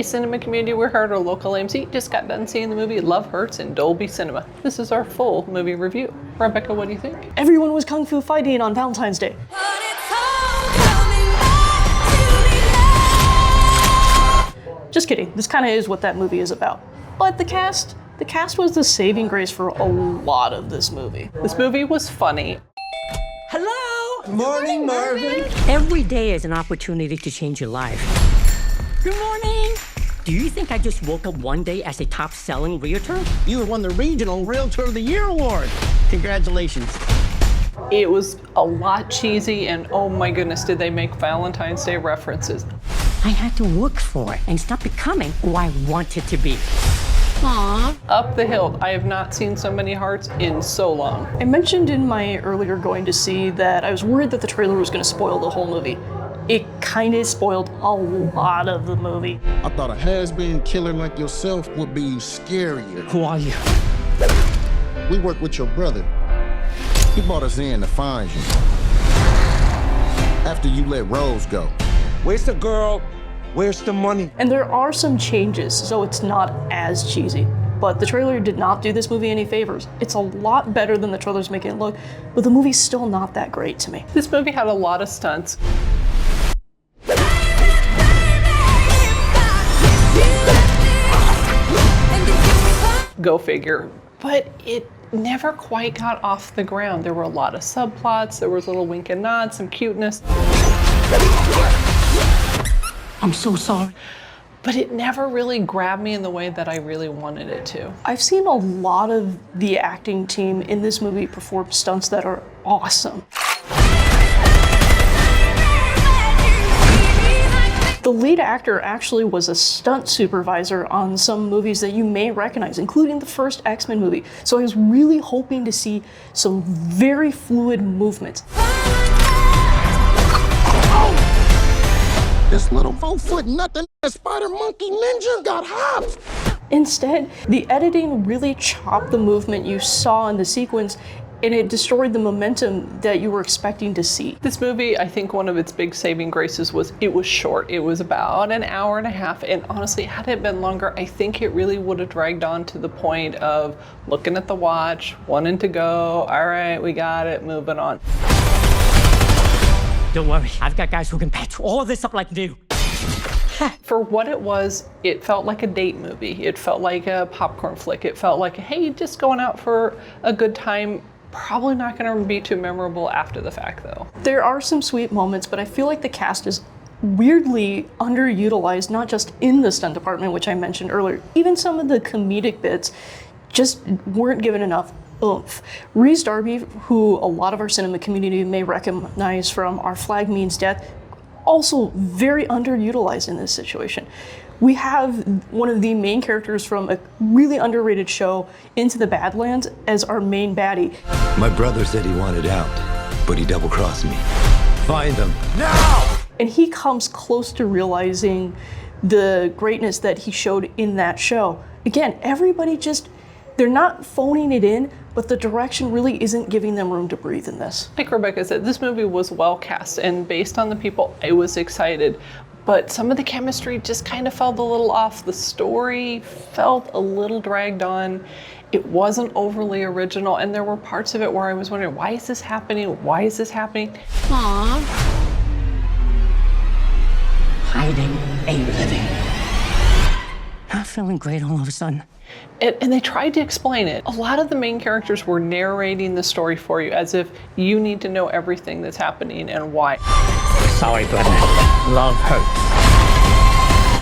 Hey cinema community, we're here at our local AMC. Just got done seeing the movie Love Hurts in Dolby Cinema. This is our full movie review. Rebecca, what do you think? Everyone was kung fu fighting on Valentine's Day. Just kidding, this kind of is what that movie is about. But the cast was the saving grace for a lot of this movie. This movie was funny. Hello! Morning, Marvin. Every day is an opportunity to change your life. Good morning! Do you think I just woke up one day as a top-selling realtor? You won the Regional Realtor of the Year award. Congratulations. It was a lot cheesy, and oh my goodness, did they make Valentine's Day references. I had to work for it and stop becoming who I wanted to be. Aww. Up the hill. I have not seen so many hearts in so long. I mentioned in my earlier going to see that I was worried that the trailer was going to spoil the whole movie. It kind of spoiled a lot of the movie. I thought a has-been killer like yourself would be scarier. Who are you? We work with your brother. He brought us in to find you. After you let Rose go. Where's the girl? Where's the money? And there are some changes, so it's not as cheesy. But the trailer did not do this movie any favors. It's a lot better than the trailer's making it look, but the movie's still not that great to me. This movie had a lot of stunts. Go figure. But it never quite got off the ground. There were a lot of subplots, there was a little wink and nod, some cuteness. I'm so sorry. But it never really grabbed me in the way that I really wanted it to. I've seen a lot of the acting team in this movie perform stunts that are awesome. The lead actor actually was a stunt supervisor on some movies that you may recognize, including the first X-Men movie. So I was really hoping to see some very fluid movements. This little 4-foot nothing spider monkey ninja got hopped. Instead, the editing really chopped the movement you saw in the sequence, and it destroyed the momentum that you were expecting to see. This movie, I think one of its big saving graces was it was short. It was about an hour and a half, and honestly, had it been longer, I think it really would have dragged on to the point of looking at the watch, wanting to go, all right, we got it, moving on. Don't worry, I've got guys who can patch all this up like new. For what it was, it felt like a date movie. It felt like a popcorn flick. It felt like, hey, just going out for a good time. Probably not going to be too memorable after the fact, though. There are some sweet moments, but I feel like the cast is weirdly underutilized, not just in the stunt department, which I mentioned earlier. Even some of the comedic bits just weren't given enough oomph. Rhys Darby, who a lot of our cinema community may recognize from Our Flag Means Death, also very underutilized in this situation. We have one of the main characters from a really underrated show, Into the Badlands, as our main baddie. My brother said he wanted out, but he double-crossed me. Find him Now! And he comes close to realizing the greatness that he showed in that show. Again, everybody they're not phoning it in, but the direction really isn't giving them room to breathe in this. Like Rebecca said, this movie was well cast, and based on the people, I was excited. But some of the chemistry just kind of felt a little off. The story felt a little dragged on. It wasn't overly original, and there were parts of it where I was wondering, why is this happening? Why is this happening? Aww. Hiding ain't living. Not feeling great all of a sudden. And they tried to explain it. A lot of the main characters were narrating the story for you as if you need to know everything that's happening and why. Sorry, brother. Love hurts.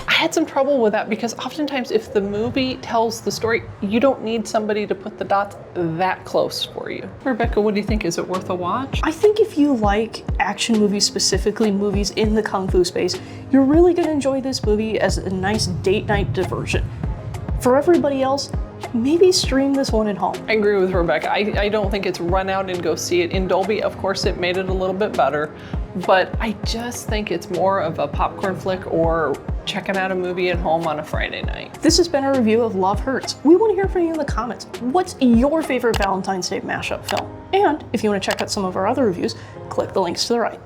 I had some trouble with that because oftentimes if the movie tells the story, you don't need somebody to put the dots that close for you. Rebecca, what do you think? Is it worth a watch? I think if you like action movies, specifically movies in the kung fu space, you're really gonna enjoy this movie as a nice date night diversion. For everybody else, maybe stream this one at home. I agree with Rebecca. I don't think it's run out and go see it. In Dolby, of course, it made it a little bit better, but I just think it's more of a popcorn flick or checking out a movie at home on a Friday night. This has been a review of Love Hurts. We want to hear from you in the comments. What's your favorite Valentine's Day mashup film? And if you want to check out some of our other reviews, click the links to the right.